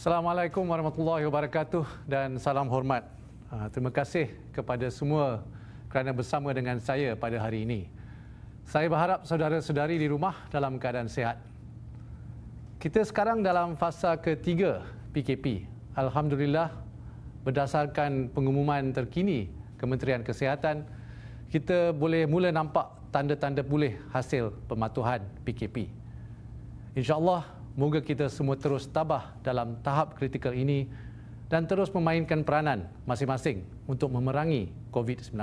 Assalamualaikum warahmatullahi wabarakatuh dan salam hormat. Terima kasih kepada semua kerana bersama dengan saya pada hari ini. Saya berharap saudara-saudari di rumah dalam keadaan sihat. Kita sekarang dalam fasa ketiga PKP. Alhamdulillah, berdasarkan pengumuman terkini Kementerian Kesihatan, kita boleh mula nampak tanda-tanda pulih hasil pematuhan PKP. InsyaAllah, moga kita semua terus tabah dalam tahap kritikal ini dan terus memainkan peranan masing-masing untuk memerangi COVID-19.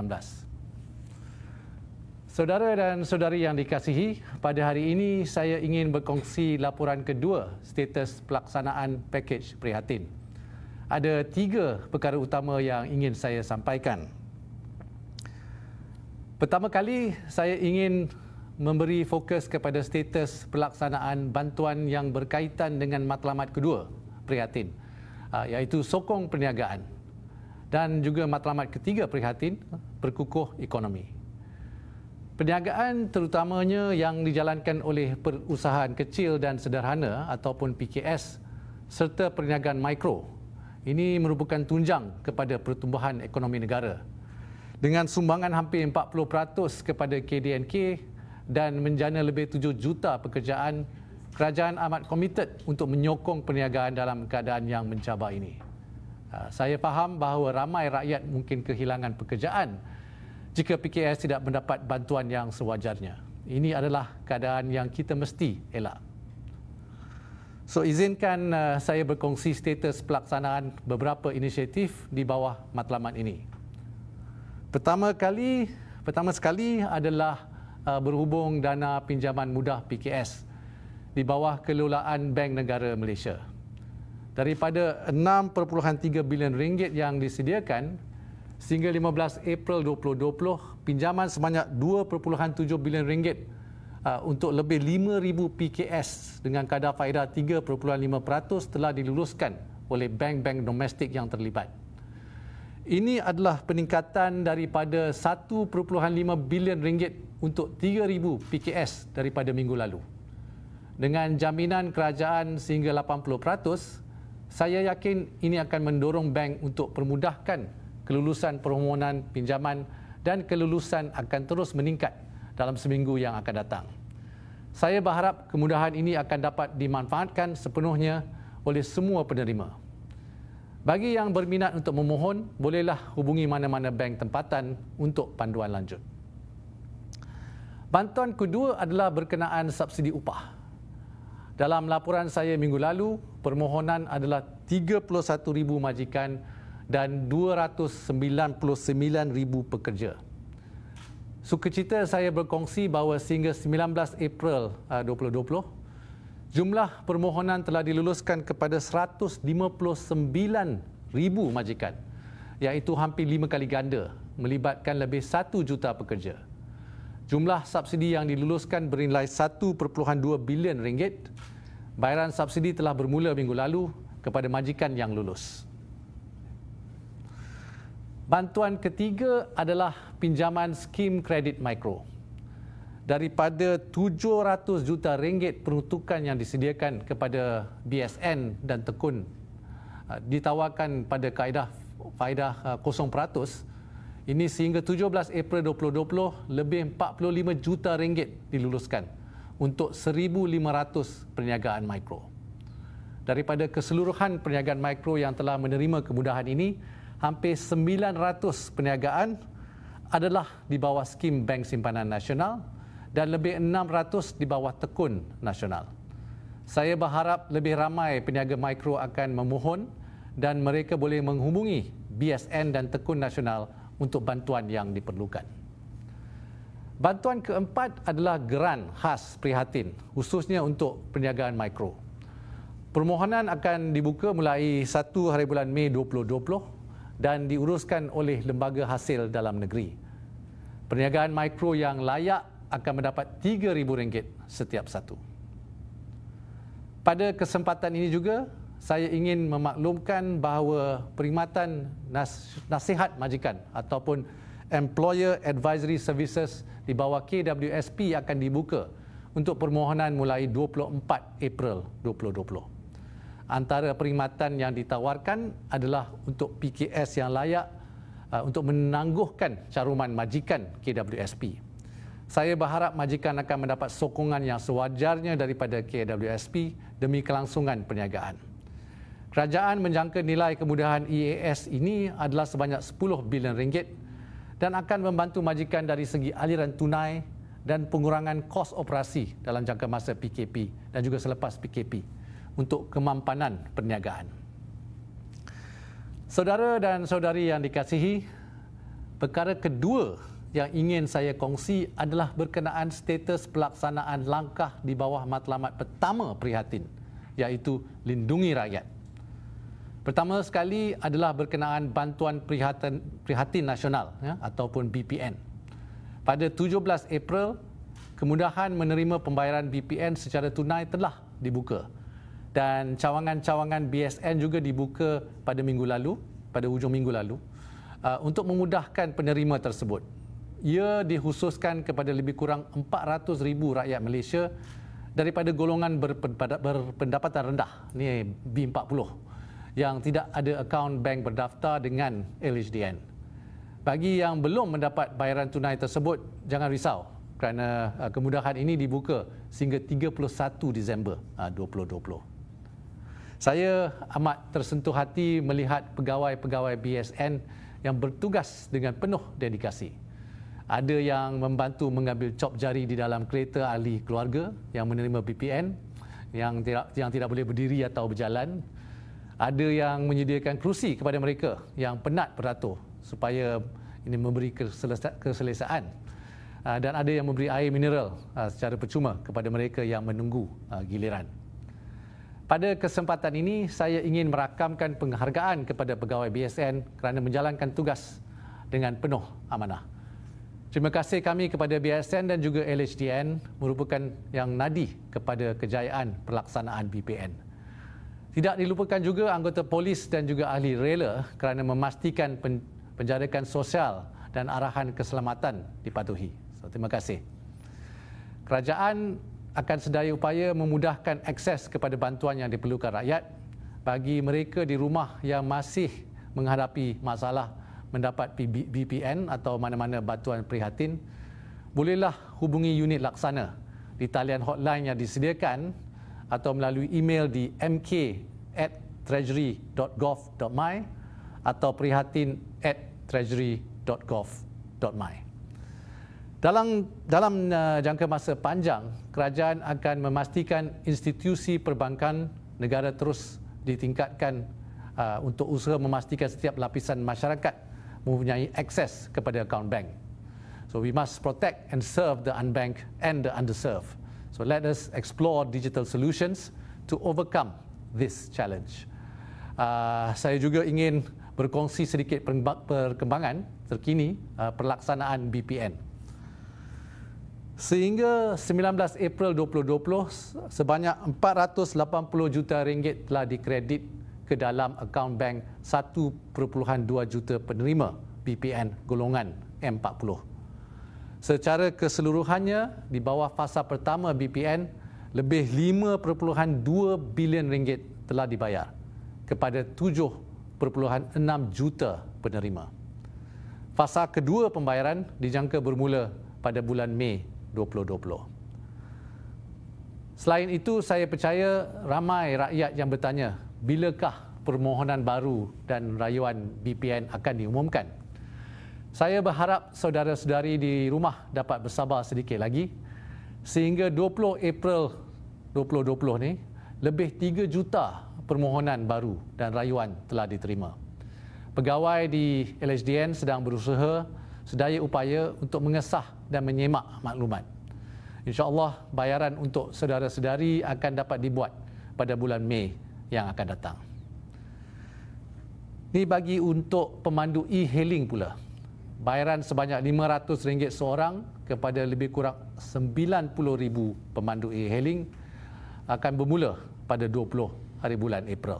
Saudara dan saudari yang dikasihi, pada hari ini saya ingin berkongsi laporan kedua status pelaksanaan pakej prihatin. Ada 3 perkara utama yang ingin saya sampaikan. Pertama kali, saya ingin memberi fokus kepada status pelaksanaan bantuan yang berkaitan dengan matlamat kedua prihatin, iaitu sokong perniagaan, dan juga matlamat ketiga prihatin, berkukuh ekonomi. Perniagaan terutamanya yang dijalankan oleh perusahaan kecil dan sederhana ataupun PKS serta perniagaan mikro, ini merupakan tunjang kepada pertumbuhan ekonomi negara. Dengan sumbangan hampir 40% kepada KDNK dan menjana lebih 7 juta pekerjaan, kerajaan amat komited untuk menyokong perniagaan dalam keadaan yang mencabar ini. Saya faham bahawa ramai rakyat mungkin kehilangan pekerjaan jika PKS tidak mendapat bantuan yang sewajarnya. Ini adalah keadaan yang kita mesti elak. So, izinkan saya berkongsi status pelaksanaan beberapa inisiatif di bawah matlamat ini. Pertama sekali adalah berhubung dana pinjaman mudah PKS di bawah kelolaan Bank Negara Malaysia. Daripada 6.3 bilion ringgit yang disediakan, sehingga 15 April 2020, pinjaman sebanyak 2.7 bilion ringgit untuk lebih 5,000 PKS dengan kadar faedah 3.5% telah diluluskan oleh bank-bank domestik yang terlibat. Ini adalah peningkatan daripada 1.5 bilion ringgit untuk 3,000 PKS daripada minggu lalu. Dengan jaminan kerajaan sehingga 80%, saya yakin ini akan mendorong bank untuk permudahkan kelulusan permohonan pinjaman dan kelulusan akan terus meningkat dalam seminggu yang akan datang. Saya berharap kemudahan ini akan dapat dimanfaatkan sepenuhnya oleh semua penerima. Bagi yang berminat untuk memohon, bolehlah hubungi mana-mana bank tempatan untuk panduan lanjut. Bantuan kedua adalah berkenaan subsidi upah. Dalam laporan saya minggu lalu, permohonan adalah 31,000 majikan dan 299,000 pekerja. Sukacita saya berkongsi bahawa sehingga 19 April 2020, jumlah permohonan telah diluluskan kepada 159,000 majikan, iaitu hampir 5 kali ganda, melibatkan lebih 1 juta pekerja. Jumlah subsidi yang diluluskan bernilai 1.2 bilion ringgit. Bayaran subsidi telah bermula minggu lalu kepada majikan yang lulus. Bantuan ketiga adalah pinjaman skim kredit mikro. Daripada 700 juta ringgit peruntukan yang disediakan kepada BSN dan Tekun ditawarkan pada kaedah faedah 0%, ini sehingga 17 April 2020 lebih 45 juta ringgit diluluskan untuk 1,500 perniagaan mikro. Daripada keseluruhan perniagaan mikro yang telah menerima kemudahan ini, hampir 900 perniagaan adalah di bawah skim Bank Simpanan Nasional dan lebih 600 di bawah Tekun Nasional. Saya berharap lebih ramai peniaga mikro akan memohon dan mereka boleh menghubungi BSN dan Tekun Nasional untuk bantuan yang diperlukan. Bantuan keempat adalah geran khas prihatin, khususnya untuk perniagaan mikro. Permohonan akan dibuka mulai 1 hari bulan Mei 2020 dan diuruskan oleh lembaga hasil dalam negeri. Perniagaan mikro yang layak akan mendapat RM3,000 setiap satu. Pada kesempatan ini juga, saya ingin memaklumkan bahawa perkhidmatan nasihat majikan ataupun Employer Advisory Services di bawah KWSP akan dibuka untuk permohonan mulai 24 April 2020. Antara perkhidmatan yang ditawarkan adalah untuk PKS yang layak untuk menangguhkan caruman majikan KWSP. Saya berharap majikan akan mendapat sokongan yang sewajarnya daripada KWSP demi kelangsungan perniagaan. Kerajaan menjangka nilai kemudahan EAS ini adalah sebanyak 10 bilion ringgit dan akan membantu majikan dari segi aliran tunai dan pengurangan kos operasi dalam jangka masa PKP dan juga selepas PKP untuk kemampanan perniagaan. Saudara dan saudari yang dikasihi, perkara kedua yang ingin saya kongsi adalah berkenaan status pelaksanaan langkah di bawah matlamat pertama prihatin, iaitu lindungi rakyat. Pertama sekali adalah berkenaan bantuan prihatin nasional ataupun BPN. Pada 17 April, kemudahan menerima pembayaran BPN secara tunai telah dibuka dan cawangan-cawangan BSN juga dibuka pada hujung minggu lalu untuk memudahkan penerima tersebut. Ia dikhususkan kepada lebih kurang 400,000 rakyat Malaysia daripada golongan berpendapatan rendah, ni B40, yang tidak ada akaun bank berdaftar dengan LHDN. Bagi yang belum mendapat bayaran tunai tersebut, jangan risau kerana kemudahan ini dibuka sehingga 31 Disember 2020. Saya amat tersentuh hati melihat pegawai-pegawai BSN yang bertugas dengan penuh dedikasi. Ada yang membantu mengambil cop jari di dalam kereta ahli keluarga yang menerima BPN yang tidak boleh berdiri atau berjalan. Ada yang menyediakan kerusi kepada mereka yang penat beratur supaya ini memberi keselesaan. Dan ada yang memberi air mineral secara percuma kepada mereka yang menunggu giliran. Pada kesempatan ini, saya ingin merakamkan penghargaan kepada pegawai BSN kerana menjalankan tugas dengan penuh amanah. Terima kasih kami kepada BSN dan juga LHDN merupakan yang nadi kepada kejayaan pelaksanaan BPN. Tidak dilupakan juga anggota polis dan juga ahli rela kerana memastikan penjarakan sosial dan arahan keselamatan dipatuhi. Terima kasih. Kerajaan akan sedaya upaya memudahkan akses kepada bantuan yang diperlukan rakyat bagi mereka di rumah yang masih menghadapi masalah mendapat BPN atau mana-mana bantuan prihatin. Bolehlah hubungi unit laksana di talian hotline yang disediakan atau melalui email di mk@treasury.gov.my atau prihatin@treasury.gov.my. Dalam jangka masa panjang, kerajaan akan memastikan institusi perbankan negara terus ditingkatkan untuk usaha memastikan setiap lapisan masyarakat mempunyai akses kepada akaun bank. So we must protect and serve the unbanked and the underserved. So let us explore digital solutions to overcome this challenge. Saya juga ingin berkongsi sedikit perkembangan terkini pelaksanaan BPN. Sehingga 19 April 2020, sebanyak 480 juta ringgit telah dikredit ke dalam akaun bank 1.2 juta penerima BPN golongan M40. Secara keseluruhannya, di bawah fasa pertama BPN, lebih 5.2 bilion ringgit telah dibayar kepada 7.6 juta penerima. Fasa kedua pembayaran dijangka bermula pada bulan Mei 2020. Selain itu, saya percaya ramai rakyat yang bertanya, bilakah permohonan baru dan rayuan BPN akan diumumkan? Saya berharap saudara-saudari di rumah dapat bersabar sedikit lagi sehingga 20 April 2020 ni, lebih 3 juta permohonan baru dan rayuan telah diterima. Pegawai di LHDN sedang berusaha sedaya upaya untuk mengesah dan menyemak maklumat. InsyaAllah bayaran untuk saudara-saudari akan dapat dibuat pada bulan Mei yang akan datang. Ini bagi untuk pemandu e-hailing pula. Bayaran sebanyak RM500 seorang kepada lebih kurang 90,000 pemandu e-hailing akan bermula pada 20 hari bulan April.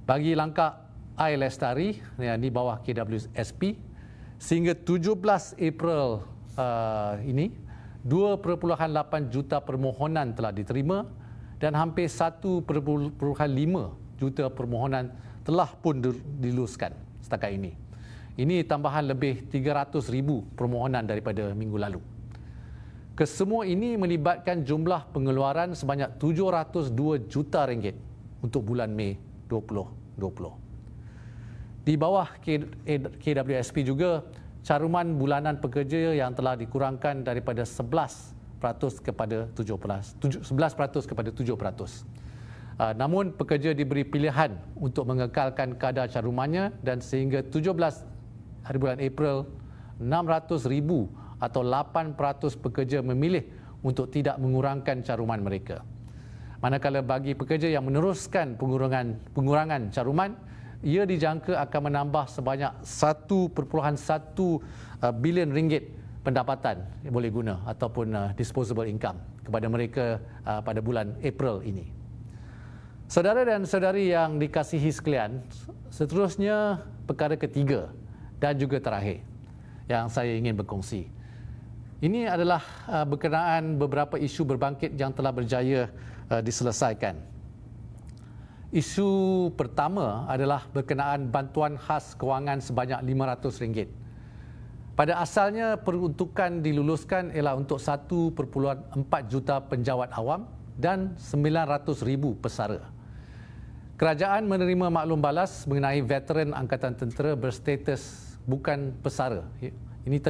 Bagi langkah iLestari yang di bawah KWSP, sehingga 17 April ini, 2.8 juta permohonan telah diterima dan hampir 1.5 juta permohonan telah pun diluluskan setakat ini. Ini tambahan lebih 300,000 permohonan daripada minggu lalu. Kesemua ini melibatkan jumlah pengeluaran sebanyak 702 juta ringgit untuk bulan Mei 2020. Di bawah KWSP juga, caruman bulanan pekerja yang telah dikurangkan daripada 11% kepada 7%. Namun pekerja diberi pilihan untuk mengekalkan kadar carumannya dan sehingga 17 hari bulan April, 600,000 atau 8% pekerja memilih untuk tidak mengurangkan caruman mereka. Manakala bagi pekerja yang meneruskan pengurangan caruman, ia dijangka akan menambah sebanyak 1.1 bilion ringgit pendapatan yang boleh guna ataupun disposable income kepada mereka pada bulan April ini. Saudara dan saudari yang dikasihi sekalian, seterusnya perkara ketiga dan juga terakhir yang saya ingin berkongsi. Ini adalah berkenaan beberapa isu berbangkit yang telah berjaya diselesaikan. Isu pertama adalah berkenaan bantuan khas kewangan sebanyak RM500. Pada asalnya, peruntukan diluluskan ialah untuk 1.4 juta penjawat awam dan 900,000 pesara. Kerajaan menerima maklum balas mengenai veteran Angkatan Tentera berstatus bukan pesara. Ini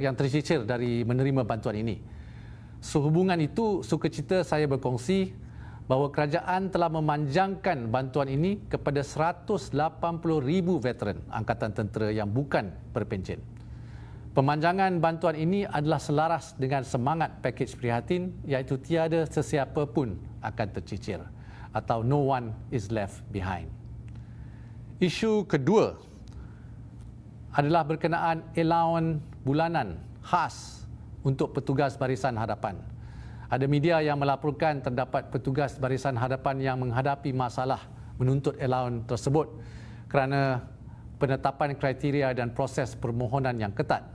yang tercicir dari menerima bantuan ini. Sehubungan itu, sukacita saya berkongsi bahawa kerajaan telah memanjangkan bantuan ini kepada 180,000 veteran Angkatan Tentera yang bukan berpencen. Pemanjangan bantuan ini adalah selaras dengan semangat pakej prihatin, iaitu tiada sesiapa pun akan tercicir atau no one is left behind. Isu kedua adalah berkenaan allowance bulanan khas untuk petugas barisan hadapan. Ada media yang melaporkan terdapat petugas barisan hadapan yang menghadapi masalah menuntut allowance tersebut kerana penetapan kriteria dan proses permohonan yang ketat.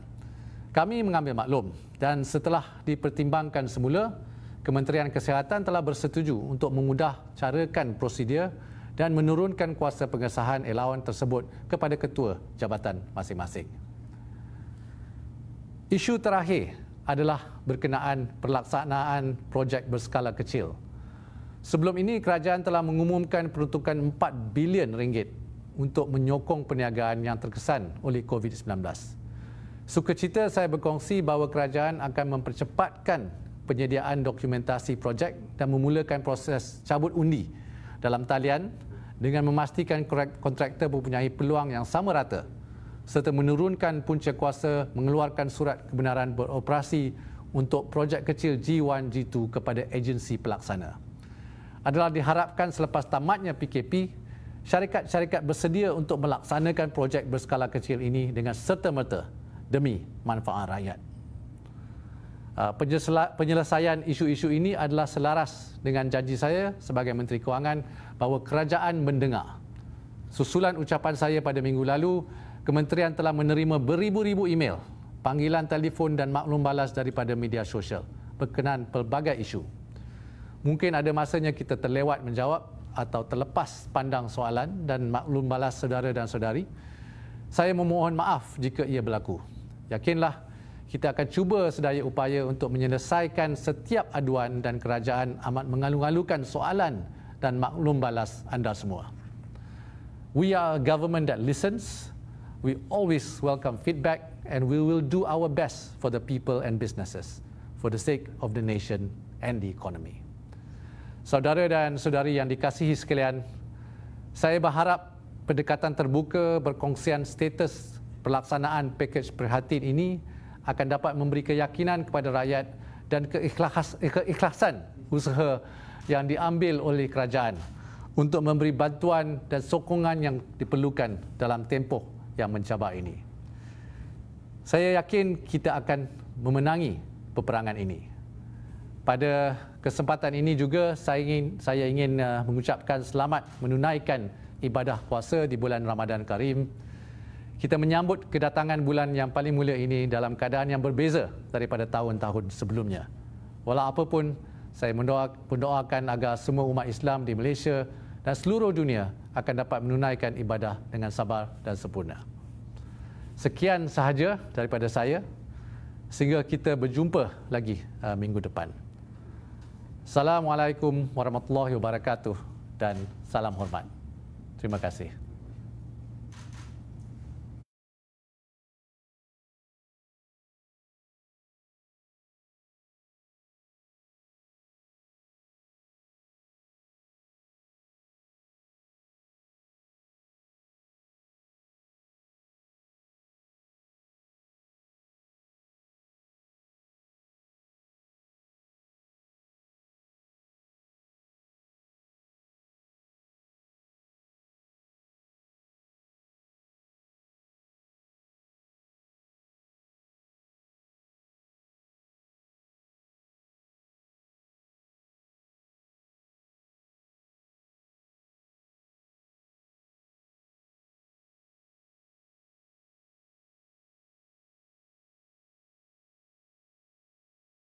Kami mengambil maklum dan setelah dipertimbangkan semula, Kementerian Kesihatan telah bersetuju untuk memudah carakan prosedur dan menurunkan kuasa pengesahan allowance tersebut kepada ketua jabatan masing-masing. Isu terakhir adalah berkenaan pelaksanaan projek berskala kecil. Sebelum ini, kerajaan telah mengumumkan peruntukan 4 bilion ringgit untuk menyokong perniagaan yang terkesan oleh COVID-19. Sukacita saya berkongsi bahawa kerajaan akan mempercepatkan penyediaan dokumentasi projek dan memulakan proses cabut undi dalam talian dengan memastikan kontraktor mempunyai peluang yang sama rata serta menurunkan punca kuasa mengeluarkan surat kebenaran beroperasi untuk projek kecil G1, G2 kepada agensi pelaksana. Adalah diharapkan selepas tamatnya PKP, syarikat-syarikat bersedia untuk melaksanakan projek berskala kecil ini dengan serta-merta demi manfaat rakyat. Penyelesaian isu-isu ini adalah selaras dengan janji saya sebagai Menteri Kewangan bahawa kerajaan mendengar. Susulan ucapan saya pada minggu lalu, Kementerian telah menerima beribu-ribu email, panggilan telefon dan maklum balas daripada media sosial berkenaan pelbagai isu. Mungkin ada masanya kita terlewat menjawab atau terlepas pandang soalan dan maklum balas saudara dan saudari. Saya memohon maaf jika ia berlaku. Yakinlah, kita akan cuba sedaya upaya untuk menyelesaikan setiap aduan dan kerajaan amat mengalu-alukan soalan dan maklum balas anda semua. We are a government that listens. We always welcome feedback and we will do our best for the people and businesses for the sake of the nation and the economy. Saudara dan saudari yang dikasihi sekalian, saya berharap pendekatan terbuka berkongsian status pelaksanaan pakej prihatin ini akan dapat memberi keyakinan kepada rakyat dan keikhlasan usaha yang diambil oleh kerajaan untuk memberi bantuan dan sokongan yang diperlukan dalam tempoh yang mencabar ini. Saya yakin kita akan memenangi peperangan ini. Pada kesempatan ini juga saya ingin mengucapkan selamat menunaikan ibadah puasa di bulan Ramadan Karim. Kita menyambut kedatangan bulan yang paling mulia ini dalam keadaan yang berbeza daripada tahun-tahun sebelumnya. Walau apapun, Saya mendoakan agar semua umat Islam di Malaysia dan seluruh dunia akan dapat menunaikan ibadah dengan sabar dan sempurna. Sekian sahaja daripada saya. Sehingga kita berjumpa lagi minggu depan. Assalamualaikum warahmatullahi wabarakatuh dan salam hormat. Terima kasih.